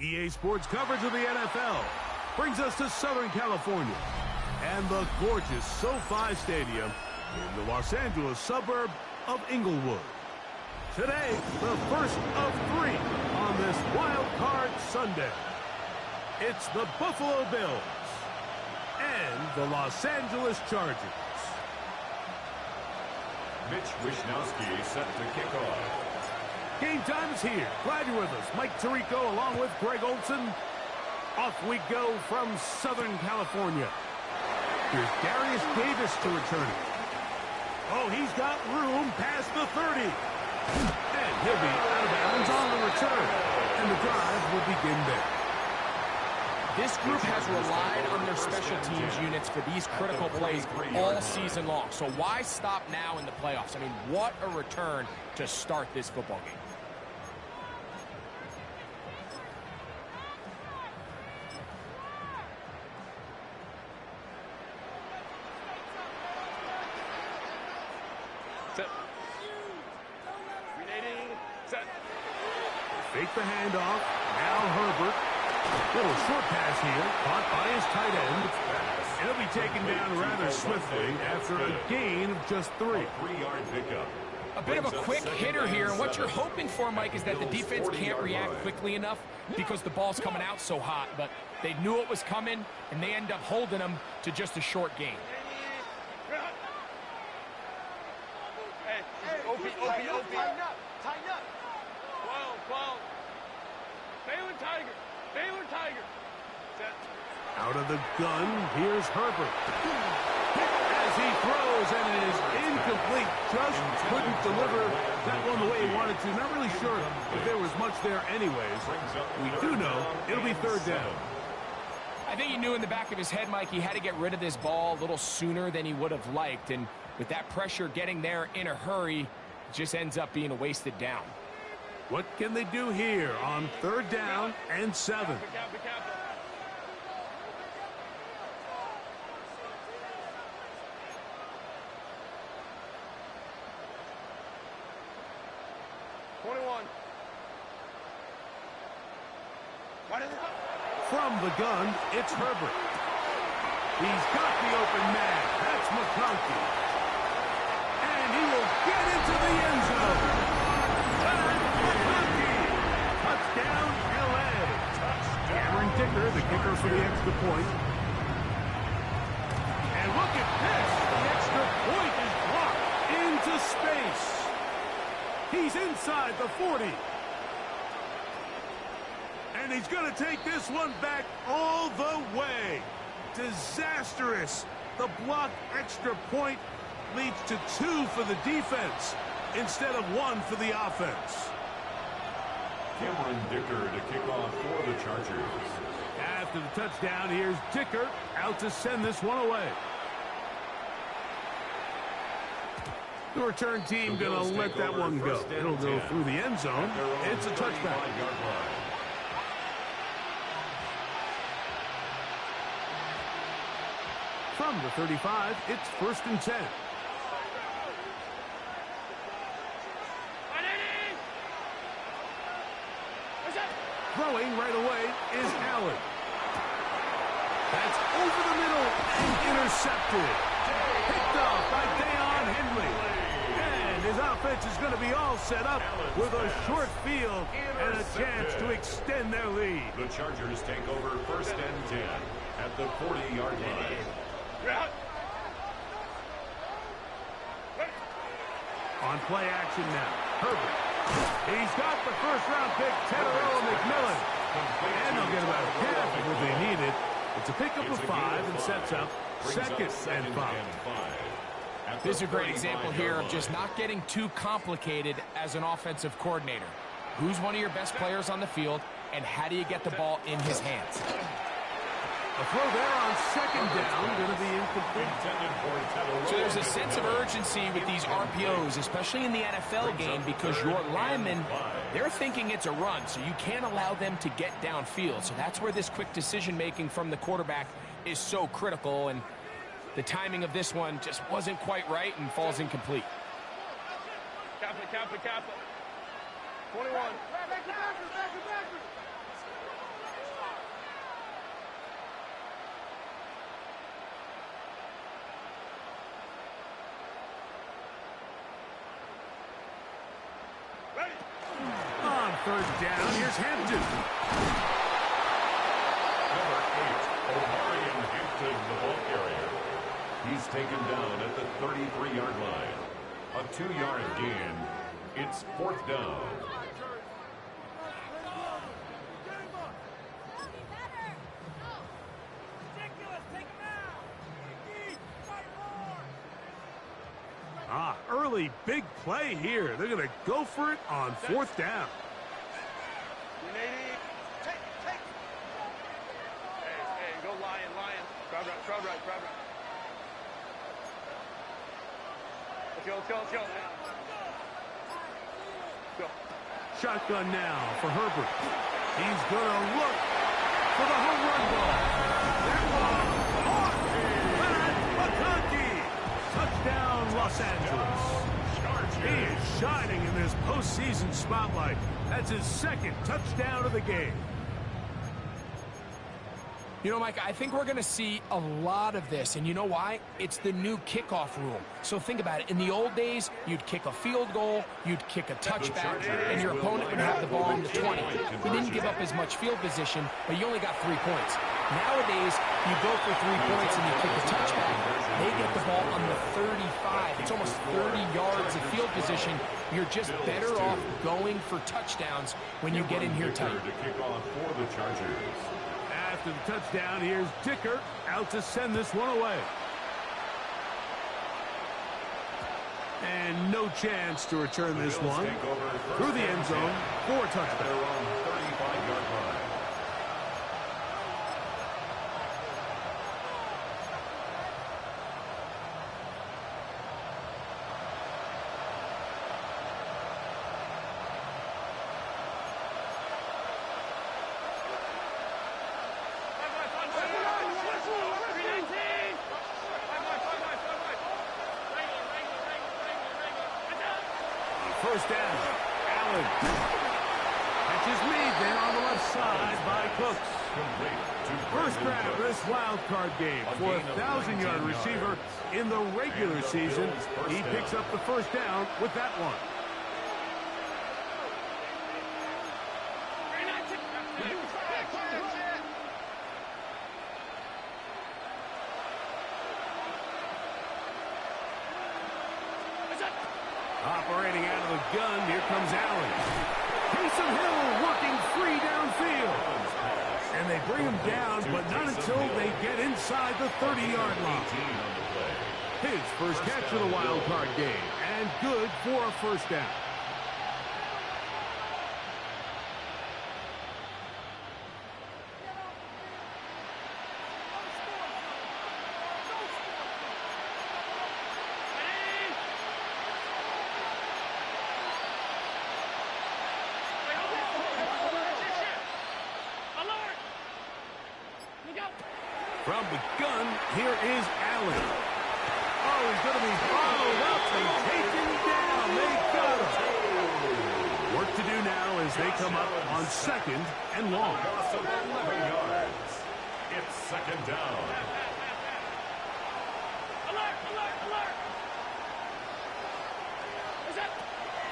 EA Sports coverage of the NFL brings us to Southern California and the gorgeous SoFi Stadium in the Los Angeles suburb of Inglewood. Today, the first of 3 on this wild card Sunday. It's the Buffalo Bills and the Los Angeles Chargers. Mitch Wishnowsky set to kick off. Game time is here. Glad you're with us. Mike Tirico along with Greg Olson. Off we go from Southern California. Here's Darius Davis to return it. Oh, he's got room past the 30. And he'll be out of bounds on the return. And the drive will begin there. This group has relied on their special teams units for these critical plays all season long. So why stop now in the playoffs? I mean, what a return to start this football game. Set. Reading. Set. Fake the handoff. Now Herbert. Little short pass here, caught by his tight end. He'll be taken down rather swiftly after a gain of just 3. 3-yard pickup. A bit of a quick hitter here, and what you're hoping for, Mike, is that the defense can't react quickly enough because the ball's coming out so hot, but they knew it was coming, and they end up holding them to just a short gain. Hey, Opie. Tighten up. 12. Baylor Tiger. Set. Out of the gun, here's Herbert. As he throws, and it is incomplete. Just couldn't deliver that one the way he wanted to. Not really sure if there was much there anyways. We do know it'll be 3rd down. I think he knew in the back of his head, Mike, he had to get rid of this ball a little sooner than he would have liked. And with that pressure getting there in a hurry, it just ends up being a wasted down. What can they do here on 3rd down and 7? Cap. 21. From the gun, it's Herbert. He's got the open man. That's McConkey. And he will get into the end zone. McConkey. Touchdown, L.A. Cameron Dicker, the kicker for the extra point. And look at this. The extra point is blocked into space. He's inside the 40. And he's going to take this one back all the way. Disastrous. The blocked extra point leads to 2 for the defense instead of 1 for the offense. Cameron Dicker to kick off for the Chargers. After the touchdown, here's Dicker out to send this one away. The return team going to let that one go. It'll go through the end zone. It's a touchback. From the 35, it's 1st and 10. Throwing right away is Allen. That's over the middle and intercepted. Picked off by Deion Henley. And his offense is going to be all set up with a short field and a chance to extend their lead. The Chargers take over 1st and 10 at the 40-yard line. On play action now, Herbert. He's got the first-round pick, Tedero McMillan. And they'll get about a half of what they needed. It's a pickup of 5 and sets up 2nd and 5. This is a great example here of just not getting too complicated as an offensive coordinator. Who's one of your best players on the field, and how do you get the ball in his hands? A throw there on 2nd down, going to be incomplete. So there's a sense of urgency with these RPOs, especially in the NFL game, because your linemen, they're thinking it's a run, so you can't allow them to get downfield. So that's where this quick decision-making from the quarterback is so critical, and the timing of this one just wasn't quite right and falls incomplete. Cap it. 21. On third down, here's Hampton. Number 8, O'Brien Hampton, the ball carrier. He's taken down at the 33-yard line. A 2-yard gain. It's 4th down. Early big play here. They're going to go for it on 4th down. Hey, go lion. Crowd right. Let's go. Go. Shotgun now for Herbert. He's going to look for the home run ball. That ball caught. McConkey. Touchdown, Los Angeles. He is shining in this postseason spotlight. That's his 2nd touchdown of the game. You know, Mike, I think we're going to see a lot of this, and you know why? It's the new kickoff rule. So think about it. In the old days, you'd kick a field goal, you'd kick a touchback, and your opponent would have the ball on the 20. You didn't give up as much field position, but you only got 3 points. Nowadays, you go for 3 points and you kick a touchback. They get the ball on the 35. It's almost 30 yards of field position. You're just better off going for touchdowns when you get in here tight. To kick off for the Chargers. After the touchdown, here's Dicker out to send this one away. And no chance to return this one through the end zone for a touchdown. They're on 35-yard line. First down. Allen. Catches lead then on the left side by Cooks. First grab of this wild card game for a 1,000-yard receiver in the regular season. He picks up the first down with that one. Operating out of the gun, here comes Allen. Taysom Hill working free downfield. And they bring him down, but not until they get inside the 30-yard line. His first catch of the wild card game, and good for a first down. From the gun, here is Allen. Oh, he's going to be followed up and taken down. They got him. Work to do now as they come up on 2nd and long. Loss of 11 yards. It's 2nd down. Alert!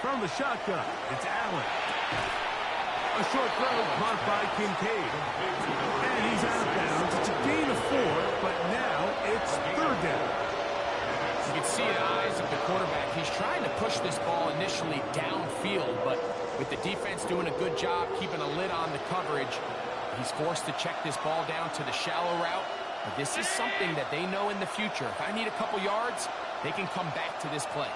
From the shotgun, it's Allen. A short throw caught by Kincaid. And he's out of bounds. It's a gain of 4, but now it's 3rd down. You can see in the eyes of the quarterback, he's trying to push this ball initially downfield, but with the defense doing a good job keeping a lid on the coverage, he's forced to check this ball down to the shallow route. But this is something that they know in the future. If I need a couple yards, they can come back to this play.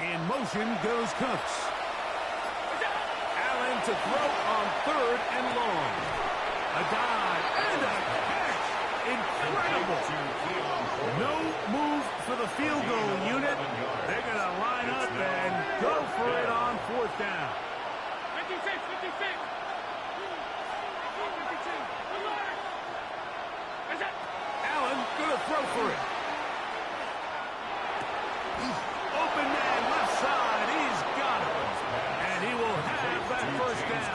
In motion goes Cooks. Allen to throw on 3rd and long. A dive and a catch. Incredible. No move for the field goal unit. They're going to line up and go for it on 4th down. 56. Allen going to throw for it. Open man left side. He's got it.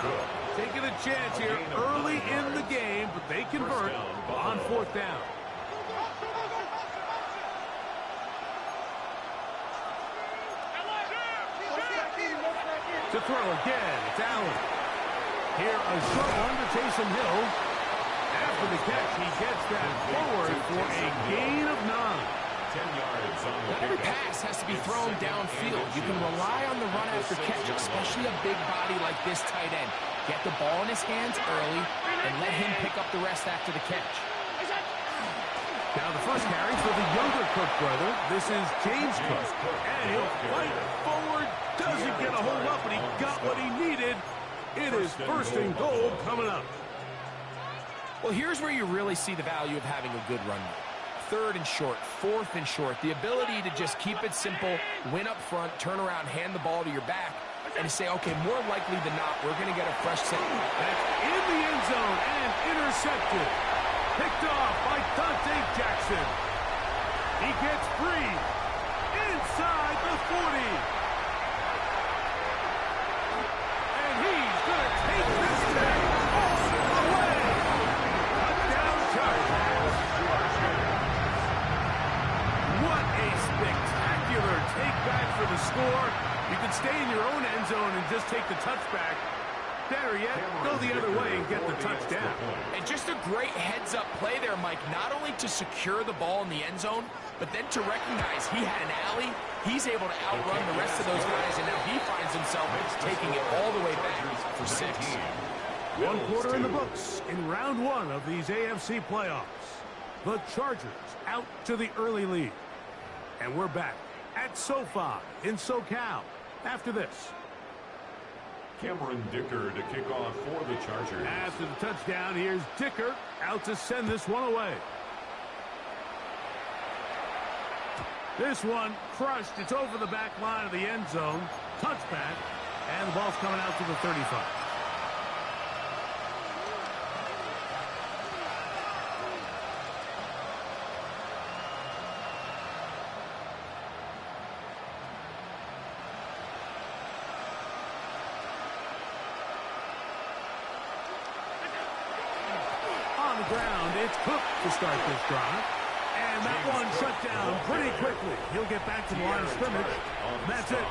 down. Taking a chance here early in the game, but they convert on 4th down. To throw again, it's Allen. Here, a short one to Taysom Hill. After the catch, he gets that forward for a gain of 9. 10 yards on the Not every pass has to be thrown downfield. You can rely on the run after catch, especially a big body like this tight end. Get the ball in his hands early and let him pick up the rest after the catch. Now the first carry for the younger Cook brother. This is James Cook. And he'll fight forward. Doesn't get a hold up, but he got what he needed. It is 1st and goal coming up. Well, here's where you really see the value of having a good run. 3rd and short, 4th and short. The ability to just keep it simple, win up front, turn around, hand the ball to your back, and to say, okay, more likely than not, we're going to get a fresh set. That's in the end zone and intercepted. Picked off by Dante Jackson. He gets free inside the 40. And he's going to take this thing all the way. Touchdown Chargers. What a spectacular take back for the score. You can stay in your own end zone and just take the touchback. Better yet, go the other way and get the touchdown. And just a great heads-up play there, Mike, not only to secure the ball in the end zone, but then to recognize he had an alley. He's able to outrun the rest of those guys, and now he finds himself taking it all the way back for 6. 1 quarter in the books in round 1 of these AFC playoffs. The Chargers out to the early lead. And we're back at SoFi in SoCal after this. Cameron Dicker to kick off for the Chargers. After the touchdown, here's Dicker out to send this one away. This one crushed. It's over the back line of the end zone. Touchback. And the ball's coming out to the 35. Ground, it's Cook to start this drive. And that one shut down pretty quickly. He'll get back to the line of scrimmage. That's it.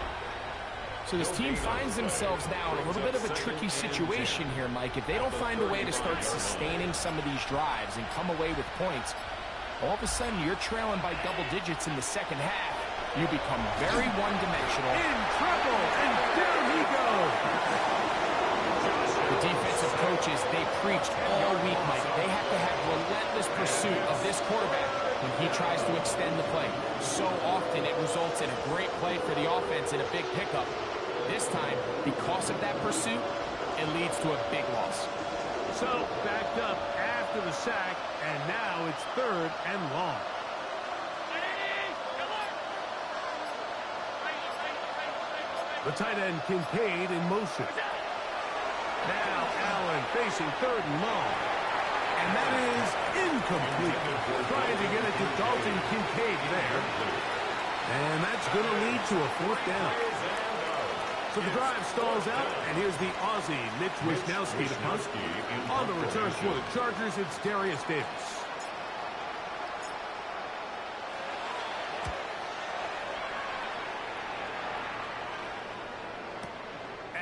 So this team finds themselves now in a little bit of a tricky situation here, Mike. If they don't find a way to start sustaining some of these drives and come away with points, all of a sudden you're trailing by double digits in the second half. You become very one-dimensional. In trouble, and down he goes. The defensive coaches, they preached all week, Mike. They have to have relentless pursuit of this quarterback when he tries to extend the play. So often it results in a great play for the offense and a big pickup. This time, because of that pursuit, it leads to a big loss. So, backed up after the sack, and now it's 3rd and long. The tight end Kincaid in motion. Now Allen facing 3rd and long. And that is incomplete. Trying to get it to Dalton Kincaid there. And that's going to lead to a 4th down. So the drive stalls out, and here's the Aussie Mitch Wisnowski to punt. On the return for the Chargers, it's Darius Davis.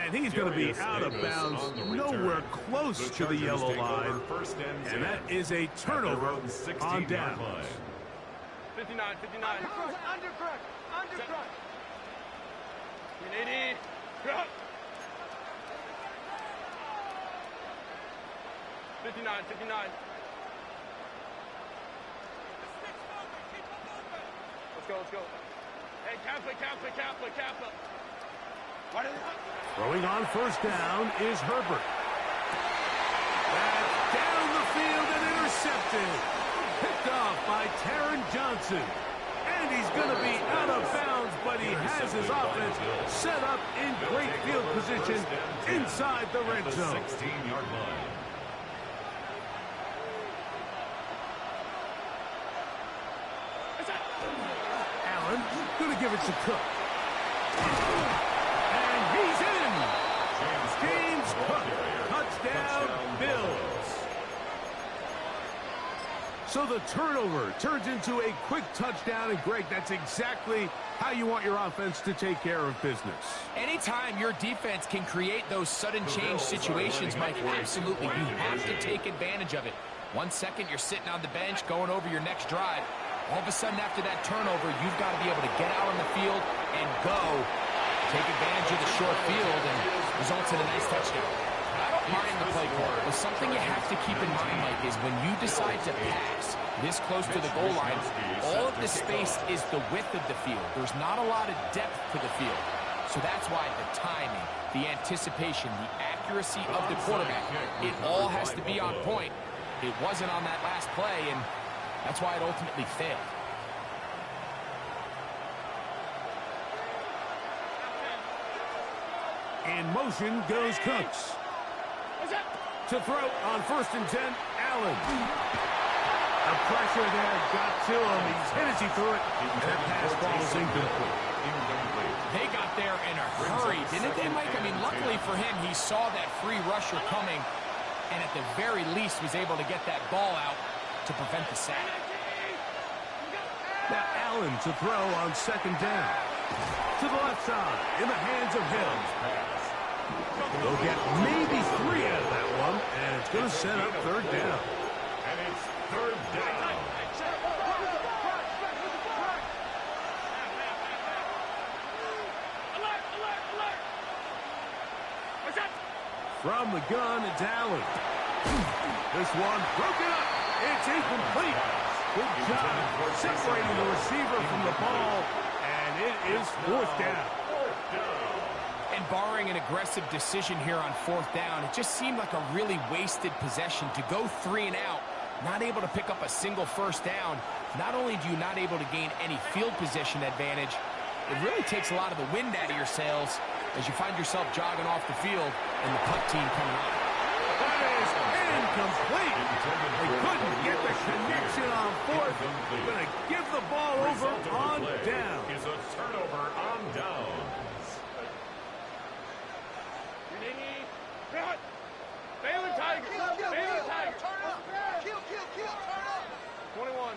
And he's going to be out of bounds, nowhere close to the yellow line. And that is a turnover on downs. 59, 59. Undercrook. 80. 59. Let's go. Hey, Kappa. Throwing on 1st down is Herbert. That's down the field and intercepted. Picked off by Taron Johnson. And he's going to be out of bounds, but he has his offense set up in great field position inside the red zone. 16-yard line. Allen going to give it to Cook. And he's in. James Cook So the turnover turns into a quick touchdown, and Greg, that's exactly how you want your offense to take care of business. Anytime your defense can create those sudden change situations, Mike, absolutely, you have to take advantage of it. 1 second, you're sitting on the bench, going over your next drive. All of a sudden, after that turnover, you've got to be able to get out on the field and go. Take advantage of the short field, and results in a nice touchdown. Parting the play call, but something you have to keep in mind, Mike, is when you decide to pass this close to the goal line, all of the space is the width of the field. There's not a lot of depth to the field. So that's why the timing, the anticipation, the accuracy of the quarterback, it all has to be on point. It wasn't on that last play, and that's why it ultimately failed. In motion goes Cooks. To throw on 1st and 10, Allen. The pressure there got to him. He's hit as he threw it, and that pass ball is incomplete. They got there in a hurry, didn't they, Mike? I mean, luckily for him, he saw that free rusher coming, and at the very least was able to get that ball out to prevent the sack. Now Allen to throw on 2nd down. To the left side, in the hands of Hill. They'll get maybe 3 out of that one, and it's going to set up 3rd down. And it's 3rd down. From the gun, it's Allen. This one broken up. It's incomplete. Good job separating the receiver from the ball, and it is 4th down. And barring an aggressive decision here on 4th down, it just seemed like a really wasted possession to go 3 and out, not able to pick up a single 1st down. Not only do you not able to gain any field position advantage, it really takes a lot of the wind out of your sails as you find yourself jogging off the field and the punt team coming on. That is incomplete. They couldn't get the connection on 4th. Going to give the ball over on down. Is a turnover on downs. Baylor Tiger! Baylor Tiger! Turn up! Kill, turn up! 21.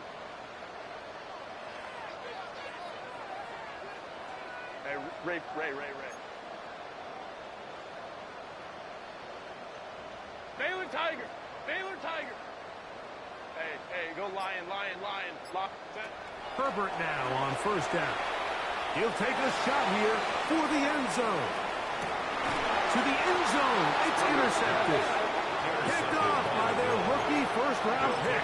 Hey, Ray. Baylor Tiger! Baylor Tiger! Hey, go lion. Set. Herbert now on 1st down. He'll take a shot here for the end zone. To the end zone. It's intercepted. Picked off by their rookie 1st-round pick.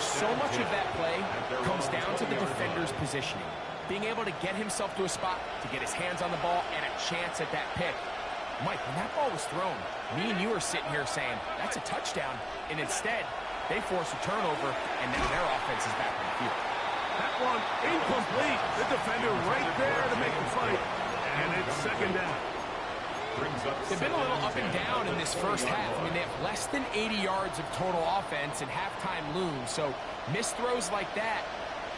So much of that play comes down to the defender's positioning. Being able to get himself to a spot to get his hands on the ball and a chance at that pick. Mike, when that ball was thrown, me and you are sitting here saying, that's a touchdown. And instead, they force a turnover, and now their offense is back on the field. That one incomplete. The defender right there to make the fight. And it's 2nd down. They've been a little up and down in this 1st half. I mean, they have less than 80 yards of total offense and halftime looms. So missed throws like that,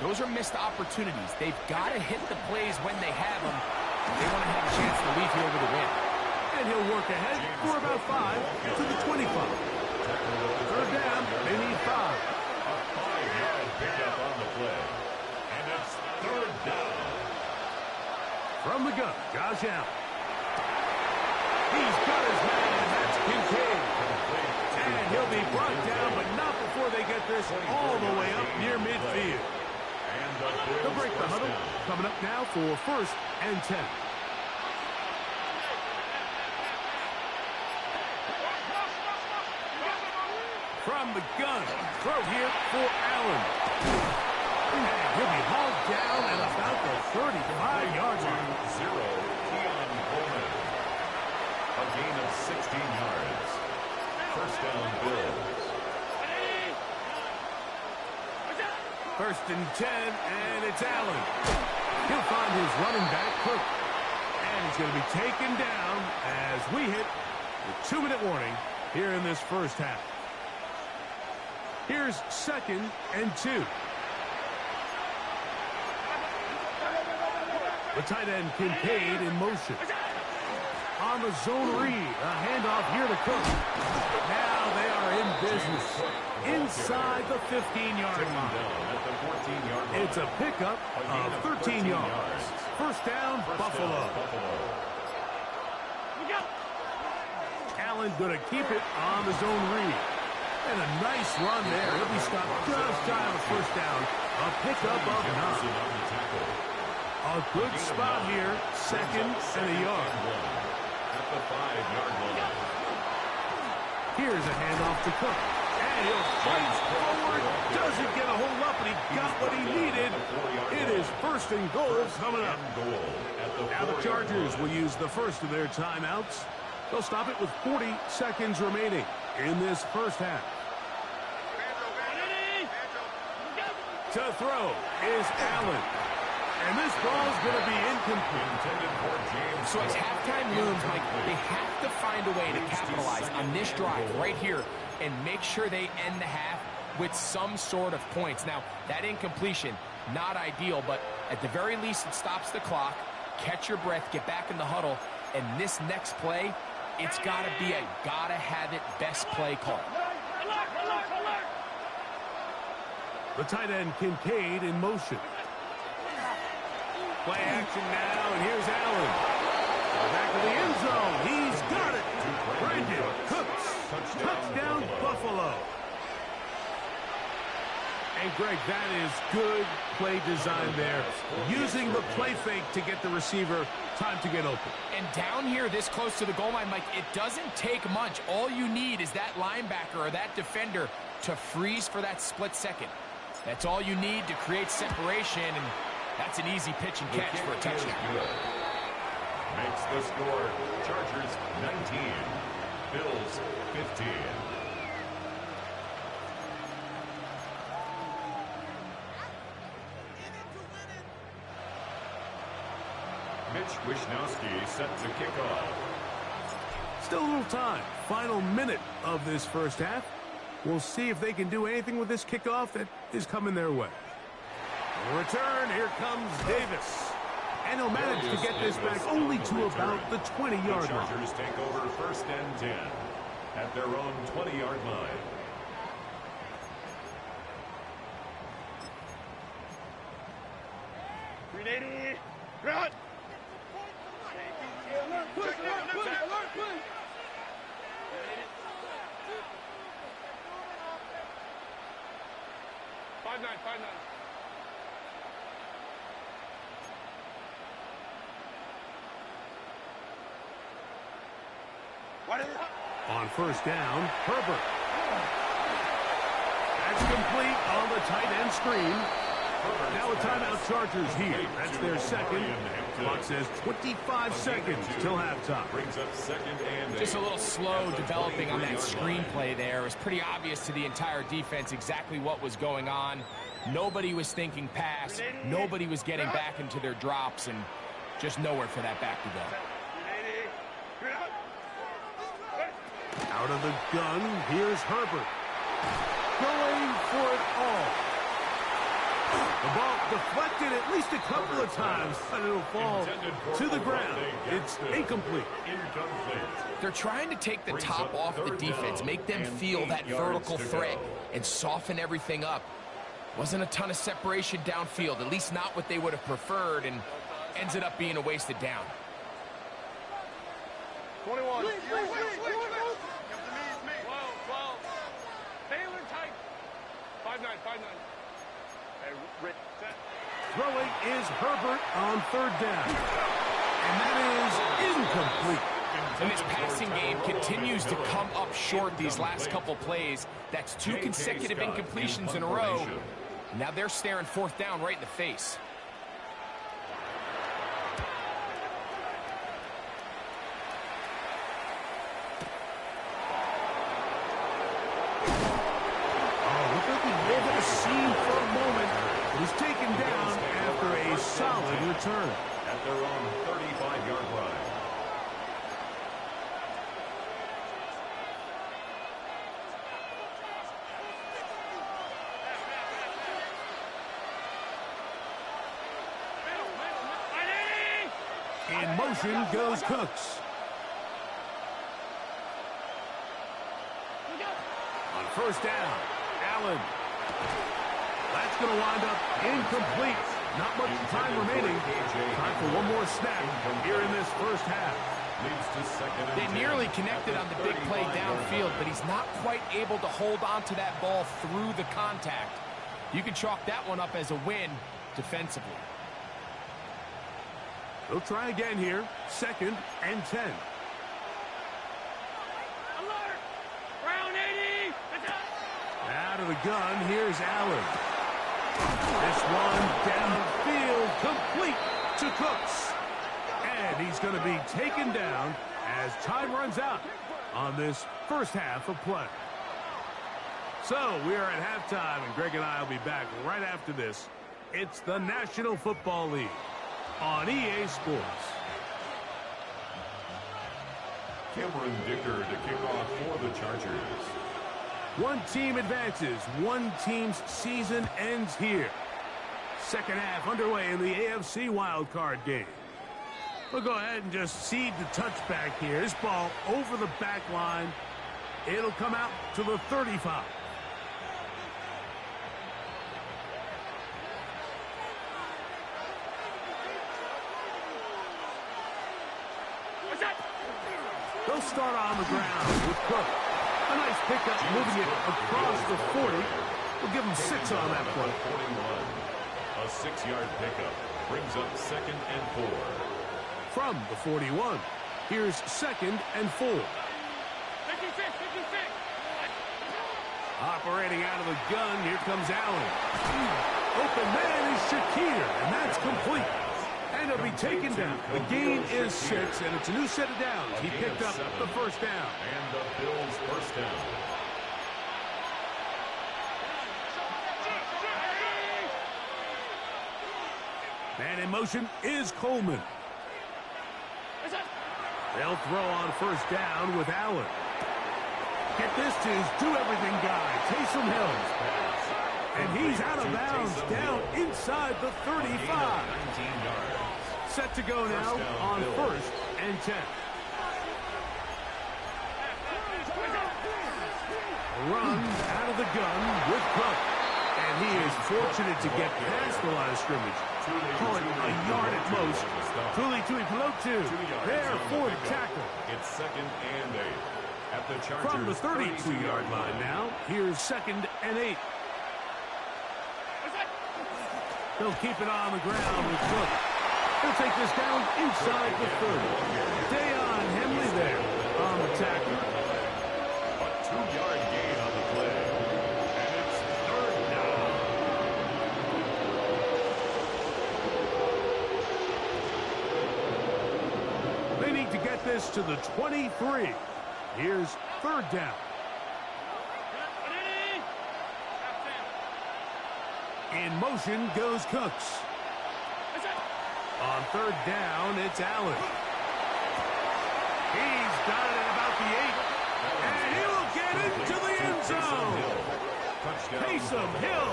those are missed opportunities. They've got to hit the plays when they have them. They want to have a chance to leave here with a win. And he'll work ahead for about 5 to the 25. 3rd down, they need 5. A 5-yard pickup on the play. And it's 3rd down. From the gun, Josh Allen. He's got his man, and that's Kincaid. And he'll be brought down, but not before they get this all the way up near midfield. They'll break the huddle. Coming up now for 1st and 10. From the gun, throw here for Allen. And he'll be hauled down at about the 35-yard line. 0, Keon Coleman. A gain of 16 yards. 1st down, Bills. 1st and 10, and it's Allen. He'll find his running back, Cook. And he's going to be taken down as we hit the 2-minute warning here in this 1st half. Here's 2nd and 2. The tight end Kincaid in motion. on the zone read. A handoff here to Cook. Now they are in business inside the 15-yard line. It's a pickup of 13 yards. First down, Buffalo. Allen going to keep it on the zone read. And a nice run there. He'll be stopped just shy of first down. A pickup of 9. A good spot here. Second and a yard. At the 5-yard line. Here's a handoff to Cook. And he'll fight forward. Doesn't get a hold up, but he got what he needed. It is first and goal coming up. Now the Chargers will use the first of their timeouts. They'll stop it with 40 seconds remaining in this first half. To throw is Allen. And this ball's going to be incomplete. So as halftime looms, Mike, they have to find a way to capitalize on this drive right here and make sure they end the half with some sort of points. Now, that incompletion, not ideal, but at the very least, it stops the clock. Catch your breath, get back in the huddle, and this next play, it's got to be a gotta-have-it best play call. The tight end, Kincaid, in motion. Play action now, and here's Allen. Back to the end zone. He's got it. Brandon Cooks. Touchdown, Buffalo. And, Greg, that is good play design there. Using the play fake to get the receiver time to get open. And down here this close to the goal line, Mike, it doesn't take much. All you need is that linebacker or that defender to freeze for that split second. That's all you need to create separation, and that's an easy pitch and catch for a touchdown. Makes the score Chargers 19, Bills 15. Mitch Wishnowsky set to kick off. Still a little time. Final minute of this first half. We'll see if they can do anything with this kickoff that is coming their way. On the return, here comes Davis. And he'll manage to get this back only to about the 20-yard line. Chargers take over first and 10 at their own 20-yard line. Run! Five nine. On first down, Herbert. That's complete on the tight end screen. Now a timeout, Chargers here. That's their second. Clock says 25 seconds till halftime. Brings up second and Just a little slow developing on that screenplay there. It was pretty obvious to the entire defense exactly what was going on. Nobody was thinking pass. Nobody was getting back into their drops, and just nowhere for that back to go. Out of the gun, here's Herbert. Going for it all. The ball deflected at least a couple of times, and it'll fall to the ground. It's incomplete. They're trying to take the top off the defense, make them feel that vertical threat, and soften everything up. Wasn't a ton of separation downfield, at least not what they would have preferred, and ends it up being a wasted down. 21. 12. Taylor tight. 5-9. Hey, Rick, set. Throwing is Herbert on third down. And that is incomplete. And this passing game continues to come up short these last couple plays. That's 2 consecutive incompletions in a row. Now they're staring fourth down right in the face. Was taken down after a solid return. At their own 35-yard line. In motion goes Cooks. first down. Allen. That's going to wind up incomplete. Not much time remaining. Time for one more snap here in this first half. They nearly connected on the big play downfield, but he's not quite able to hold on to that ball through the contact. You can chalk that one up as a win defensively. They'll try again here. 2nd and 10. Alert! Round 80! Out of the gun, here's Allen. This one downfield, complete to Cooks. And he's going to be taken down as time runs out on this first half of play. So we are at halftime, and Greg and I will be back right after this. It's the National Football League on EA Sports. Cameron Dicker to kick off for the Chargers. One team advances. One team's season ends here. Second half underway in the AFC wildcard game. We'll go ahead and just cede the touchback here. This ball over the back line. It'll come out to the 35. They'll start on the ground with Cook. A nice pickup, moving it across the 40. We'll give him 6 on that play. 41. A 6-yard pickup brings up 2nd and 4. From the 41, here's 2nd and 4. 56, 56. Operating out of the gun, here comes Allen. Open man is Shakir, and that's complete. And he'll be taken down. The gain is 6, and it's a new set of downs. He picked up the first down. And the Bills' first down. Man in motion is Coleman. They'll throw on first down with Allen. Get this to his do-everything guy, Taysom Hill. And he's out of bounds, down inside the 35. Set to go now on 1st and 10. Run out of the gun with Cook. And he is fortunate to get past the line of scrimmage. Call it a yard at most. Tuli Tuipulotu there for the tackle. It's 2nd and 8. At the Chargers, from the 32-yard line now, here's 2nd and 8. They'll keep it on the ground with Cook. He'll take this down inside the 30. Dayon Henley there on the tackle. A 2-yard gain on the play. And it's 3rd down. They need to get this to the 23. Here's 3rd down. In motion goes Cooks. On 3rd down, it's Allen. He's got it at about the 8. And he will get into the end zone. Taysom Hill.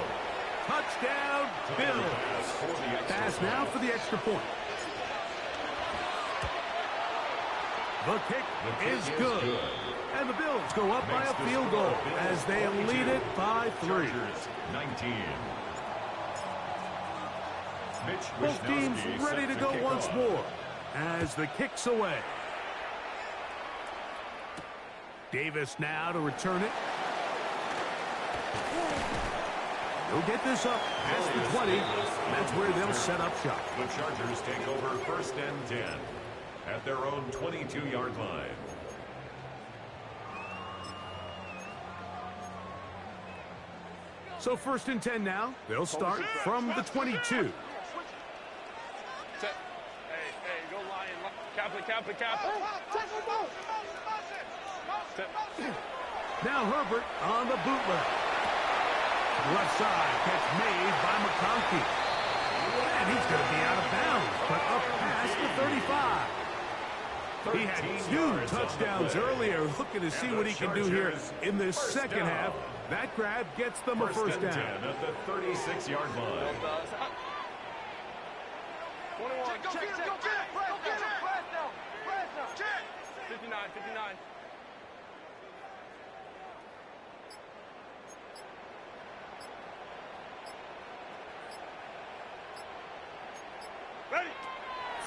Touchdown, Bills. Pass now for the extra point. The kick is good. And the Bills go up by a field goal as they lead it by 3. 19. Both teams ready to go once more as the kick's away. Davis now to return it. He'll get this up past the 20. That's where they'll set up shop. The Chargers take over 1st and 10 at their own 22-yard line. So 1st and 10 now. They'll start from the 22. Hey, go Lion. Cap. Now Herbert on the bootleg. Left side, catch made by McConkey. And he's going to be out of bounds, but up past the 35. He had 2 touchdowns earlier, looking to see what he can do here in this second half. That grab gets them a first down. At the 36-yard line. 21. Go get him. 59.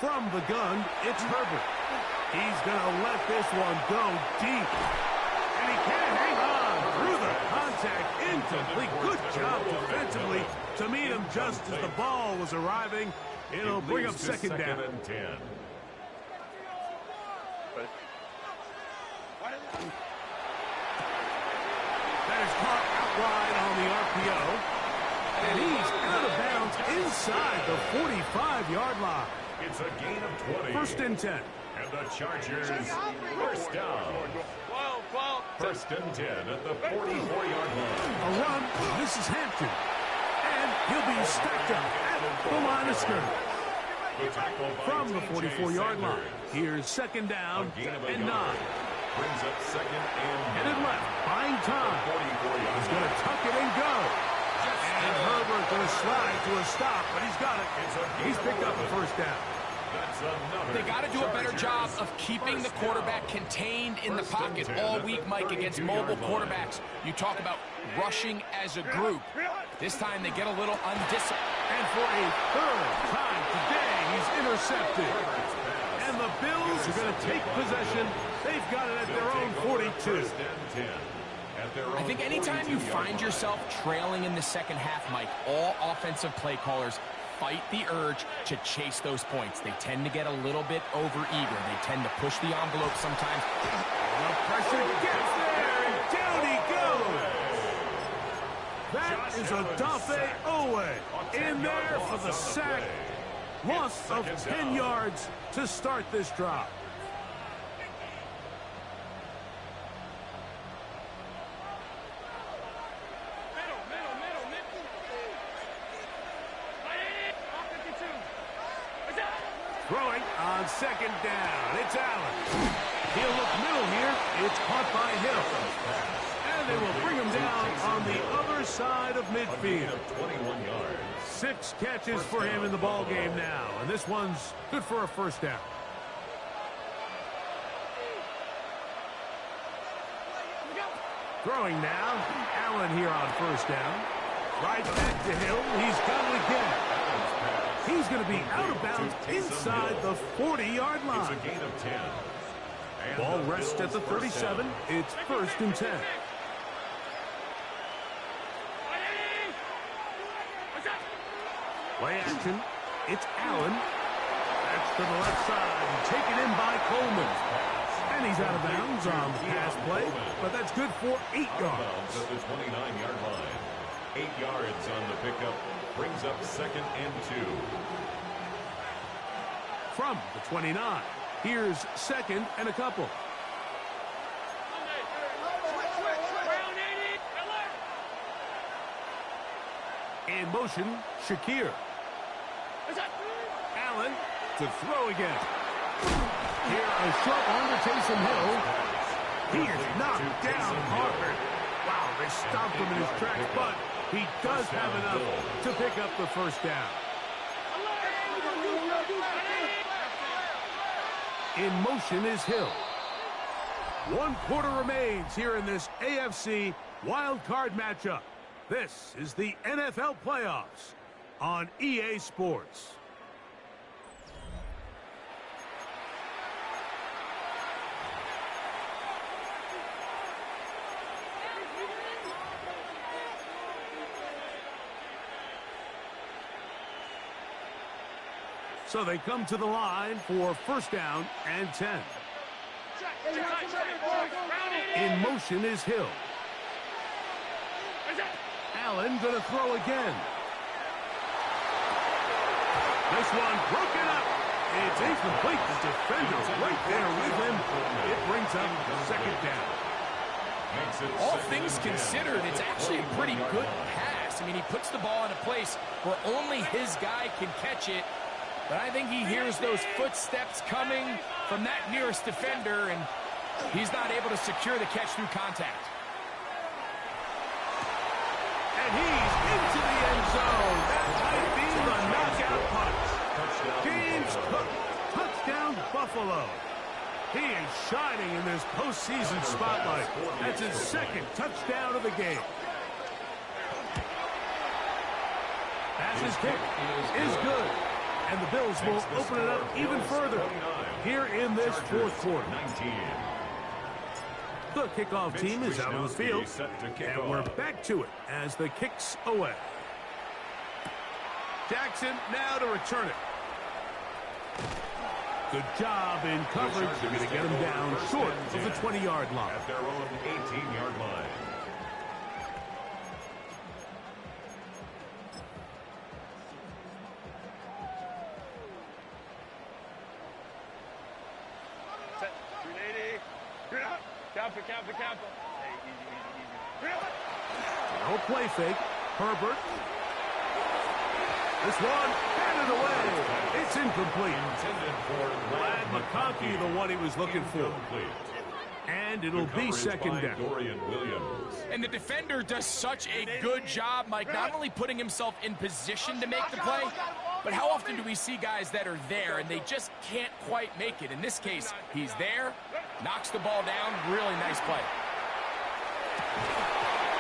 From the gun, it's Herbert. He's going to let this one go deep. And he can't hang on through the contact. Incomplete. Good job defensively to meet him just as the ball was arriving. It'll bring up second down. And 10. That is caught out wide on the RPO. And he's out of bounds inside the 45-yard line. It's a gain of 20. First and 10. And the Chargers first down. First and 10 at the 44-yard line. A run. This is Hampton. And he'll be stacked up at the line of scrimmage. From the 44-yard line. Here's second down and 9. Brings up second and Headed left, buying time. He's going to tuck it and go. And Herbert going to slide to a stop, but he's got it. He's picked up a first down. They got to do a better job of keeping the quarterback contained in the pocket all week, Mike, against mobile quarterbacks. You talk about rushing as a group. This time they get a little undisciplined. And for a third time today, he's intercepted. And the Bills are going to take possession. They've got it at their own 42. I think anytime you find yourself trailing in the second half, Mike, all offensive play callers fight the urge to chase those points. They tend to get a little bit overeager. They tend to push the envelope sometimes. The pressure gets there, and down he goes. That is Odafe Owe in there for the sack. Loss of 10 yards to start this drive. Throwing on second down. It's Allen. He'll look middle here. It's caught by Hill. And they will bring him down on the other side of midfield. 21 yards. 6 catches for him in the ball game now. And this one's good for a first down. Throwing now. Allen here on first down. Right back to Hill. He's got it again. He's going to be out of bounds inside the 40-yard line. It's a gain of 10. And Ball rests at the 37. It's first and 10. Play action. It's Allen. That's to the left side. Taken in by Coleman. And he's out of bounds on the pass play. But that's good for 8 yards. At the 29-yard line. 8 yards on the pickup. Brings up second and 2. From the 29. Here's second and a couple. In motion, Shakir. Allen to throw again. Here, a short one to Taysom Hill. He is knocked down hard. Wow, they stopped him in his tracks, but he does have enough to pick up the first down. In motion is Hill. 1 quarter remains here in this AFC wild card matchup. This is the NFL playoffs on EA Sports. So they come to the line for first down and 10. In motion is Hill. Allen going to throw again. This one broken up. It's incomplete. The defender's right there with him. It brings up second down. All things considered, it's actually a pretty good pass. I mean, he puts the ball in a place where only his guy can catch it. But I think he hears those footsteps coming from that nearest defender, and he's not able to secure the catch through contact. And he's into the end zone. That might be the knockout punch. James Cook, touchdown Buffalo. He is shining in this postseason spotlight. That's his second touchdown of the game. Pass his kick is good. And the Bills will open it up even further here in this fourth quarter. 19. The kickoff team is out on the field, and we're back to it as the kick's away. Jackson now to return it. Good job in coverage. They're going to get him down short of the 20-yard line. At their own 18-yard line. Set. 380. Count. Hey, easy. No play fake. Herbert. This one handed away. It's incomplete. Glad McConkey, the one he was looking for. And it'll be second down. And the defender does such a good job, Mike, not only putting himself in position to make the play, but how often do we see guys that are there and they just can't quite make it? In this case, he's there, knocks the ball down, really nice play.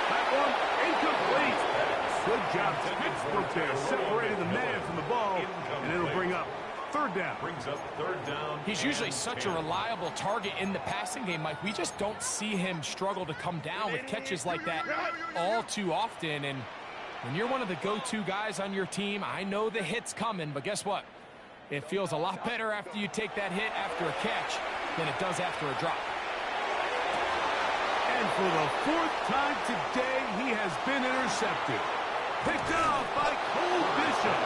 That one incomplete. Good job. Pittsburgh there, separating the man from the ball, and it'll bring up third down. He's usually such a reliable target in the passing game, Mike. We just don't see him struggle to come down with catches like that all too often. And when you're one of the go-to guys on your team, I know the hit's coming, but guess what? It feels a lot better after you take that hit after a catch than it does after a drop. And for the fourth time today, he has been intercepted. Picked off by Cole Bishop.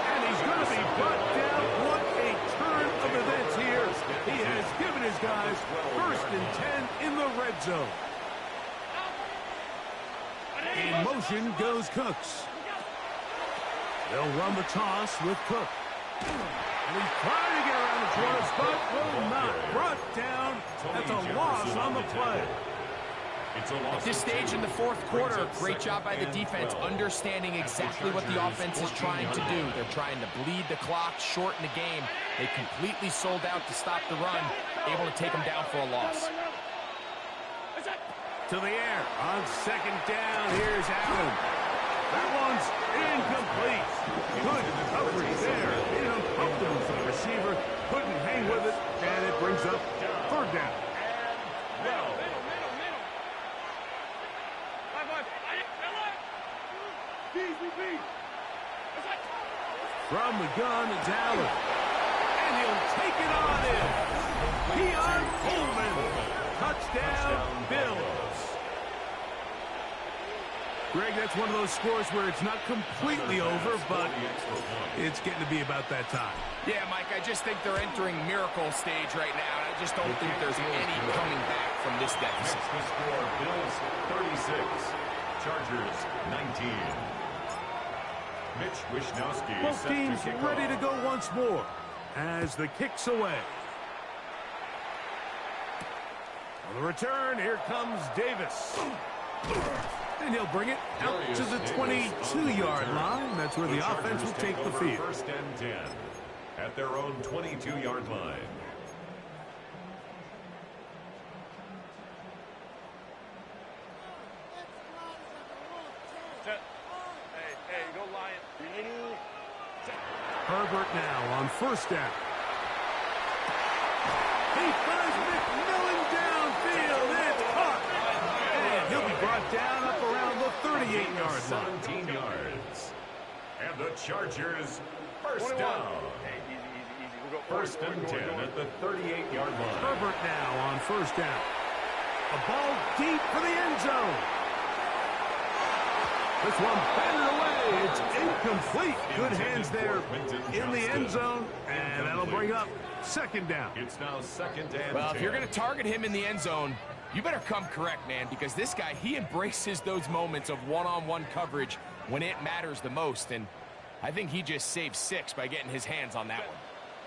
And he's going to be brought down. What a turn of events here. He has given his guys 1st and 10 in the red zone. In motion goes Cooks. They'll run the toss with Cook. And he's trying to get around the corner, but will not. Brought down. That's a loss on the play. At this stage in the fourth quarter, great job by the defense, understanding exactly what the offense is trying to do. They're trying to bleed the clock, shorten the game. They completely sold out to stop the run, able to take them down for a loss. To the air on second down. Here's Allen. That one's incomplete. Good coverage there. Made it uncomfortable for the receiver. Couldn't hang with it, and it brings up third down. From the gun, it's Allen. And he'll take it on in. Keon Coleman. Touchdown, Bills. Greg, that's one of those scores where it's not completely over, but it's getting to be about that time. Yeah, Mike, I just think they're entering miracle stage right now. I just don't think there's any coming back from this deficit. The score, Bills 36, Chargers 19. Mitch Wishnowsky. Both teams ready to go once more as the kick's away. On the return, here comes Davis. And he'll bring it out to the 22-yard line. That's where the offense will take the field. 1st and 10 at their own 22-yard line. Hey, go Lion. Herbert now on 1st down. He finds McMillan downfield. It's caught. And he'll be brought down up around the 38-yard line. 17 yards. And the Chargers 1st down. Hey, easy. We'll go. 1st and 10 at the 38-yard line. Herbert now on 1st down. A ball deep for the end zone. This one batted away. It's incomplete. Good hands there in the end zone. And that'll bring up 2nd down. It's now 2nd and 10. Well, if you're going to target him in the end zone, you better come correct, man, because this guy, he embraces those moments of one-on-one coverage when it matters the most. And I think he just saved 6 by getting his hands on that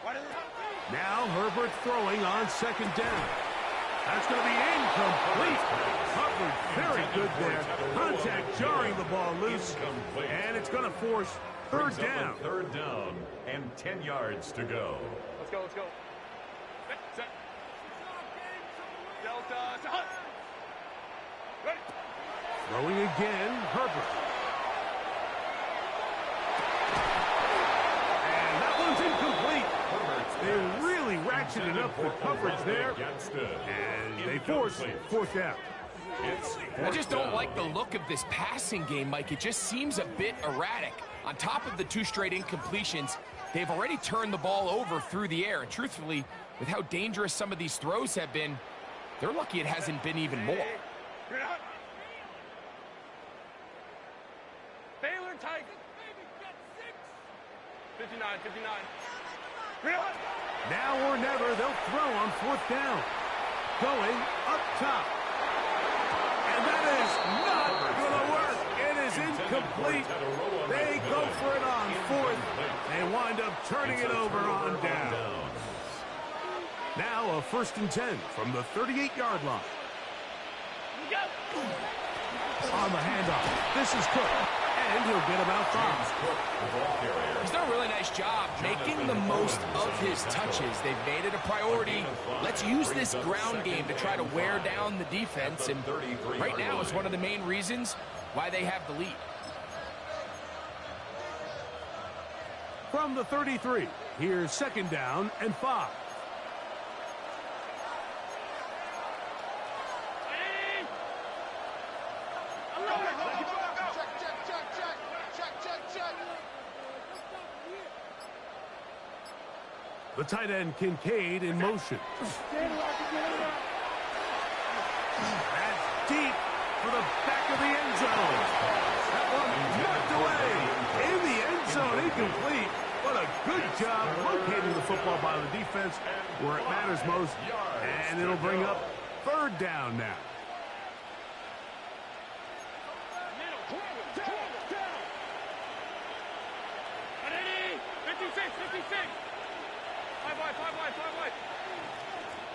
one. Now Herbert throwing on 2nd down. That's going to be incomplete. Coverage very good there. Contact jarring the ball loose. And it's going to force 3rd down. 3rd down and 10 yards to go. Let's go. Set. Delta. Ready. Throwing again, Herbert. And that one's They really ratcheted up the coverage there, and they force fourth down. I just don't like the look of this passing game, Mike. It just seems a bit erratic. On top of the 2 straight incompletions, they've already turned the ball over through the air. And truthfully, with how dangerous some of these throws have been, they're lucky it hasn't been even more. Baylor Tigers. 59, 59. Now or never, they'll throw on fourth down. Going up top. And that is not going to work. It is incomplete. They go for it on fourth. They wind up turning it over on down. Now a 1st and 10 from the 38-yard line. On the handoff, this is Cook, and he'll get about 5. He's done a really nice job making the most of his touches. They've made it a priority. Let's use this ground game to try to wear down the defense, and right now it's one of the main reasons why they have the lead. From the 33, here's 2nd down and 5. The tight end, Kincaid, in motion. That's deep for the back of the end zone. That one knocked away. In the end zone, incomplete. What a good job locating the football by the defense where it matters most. And it'll bring up 3rd down now.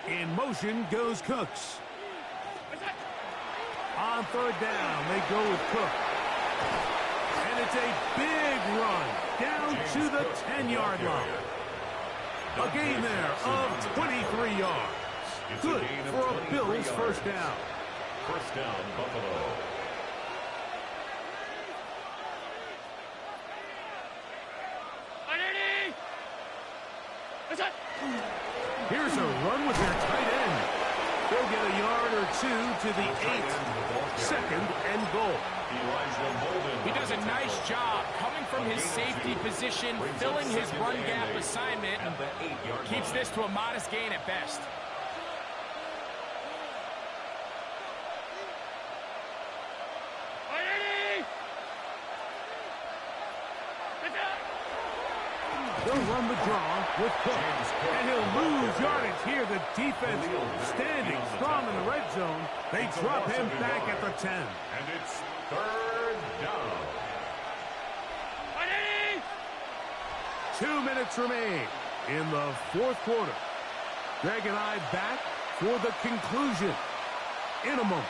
In motion goes Cooks. On 3rd down, they go with Cook. And it's a big run down to the 10-yard line. A gain there of 23 yards. Good for a Bills 1st down. 1st down, Buffalo. Here's a run with their tight end. They'll get a yard or 2 to the 8. 2nd and goal. He does a nice job coming from his safety position, filling his run gap assignment, and keeps this to a modest gain at best. They'll run the draw with Cook. And he'll lose yardage here. The defense standing strong in the red zone. They drop him back at the 10. And it's 3rd down. 2 minutes remain in the 4th quarter. Greg and I back for the conclusion in a moment.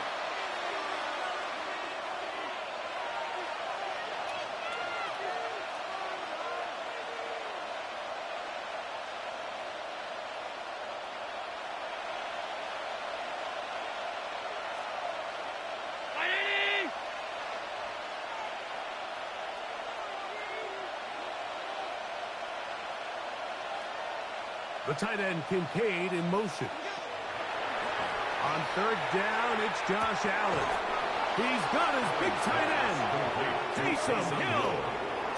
The tight end, Kincaid, in motion. On 3rd down, it's Josh Allen. He's got his big tight end. Taysom Hill.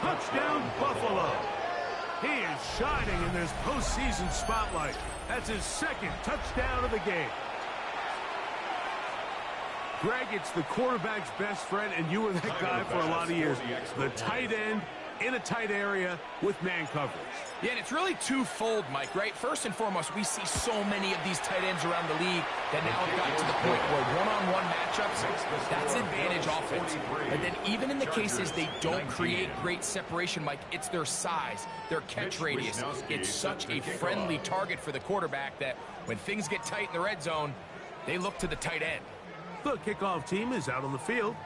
Touchdown, Buffalo. He is shining in this postseason spotlight. That's his 2nd touchdown of the game. Greg, it's the quarterback's best friend, and you were that guy for a lot of years. The tight end in a tight area with man coverage. Yeah, and it's really twofold, Mike, right? First and foremost, we see so many of these tight ends around the league that now have gotten to the point where one-on-one matchups, that's advantage offense. But then even in the cases they don't create great separation, Mike, it's their size, their catch radius. It's such a friendly target for the quarterback that when things get tight in the red zone, they look to the tight end. The kickoff team is out on the field,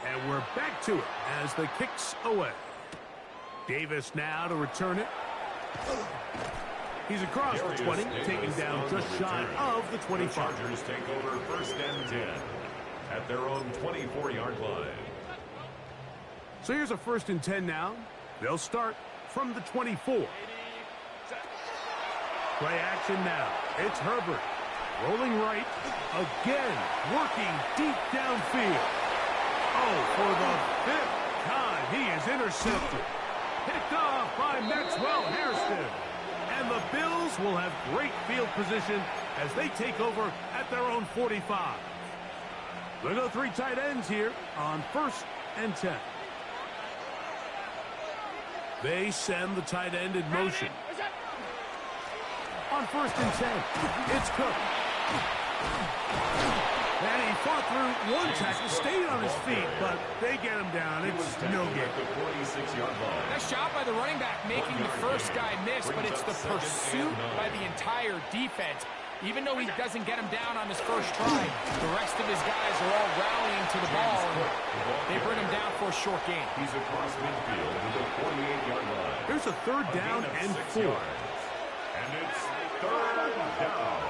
and we're back to it as the kick's away. Davis now to return it. He's across the 20, taking down just shy of the 25. Chargers take over 1st and 10 at their own 24-yard line. So here's a 1st and 10 now. They'll start from the 24. Play action now. It's Herbert. Rolling right. Again, working deep downfield. Oh, for the 5th time, he is intercepted. Picked off by Maxwell Hairston. And the Bills will have great field position as they take over at their own 45. They'll go 3 tight ends here on 1st and 10. They send the tight end in motion. On 1st and 10, it's Cook. And he fought through one tackle, stayed on his feet, but they get him down. It's no good. Nice job by the running back making the first guy miss, but it's the pursuit by the entire defense. Even though he doesn't get him down on his first try, the rest of his guys are all rallying to the ball, and they bring him down for a short gain. He's across midfield to the 48-yard line. Here's a 3rd down and 4. And it's 3rd down.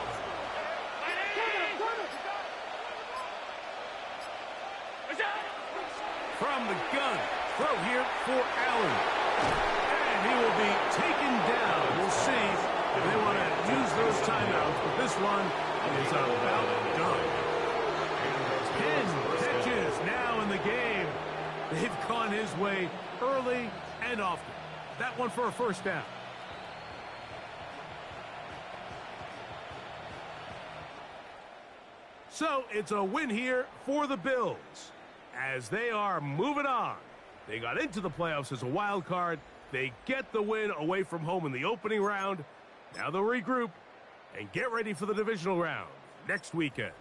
From the gun, throw here for Allen. And he will be taken down. We'll see if they want to use those timeouts, but this one is about done. 10 catches now in the game. They've gone his way early and often. That one for a 1st down. So it's a win here for the Bills as they are moving on. They got into the playoffs as a wild card. They get the win away from home in the opening round. Now they'll regroup and get ready for the divisional round next weekend.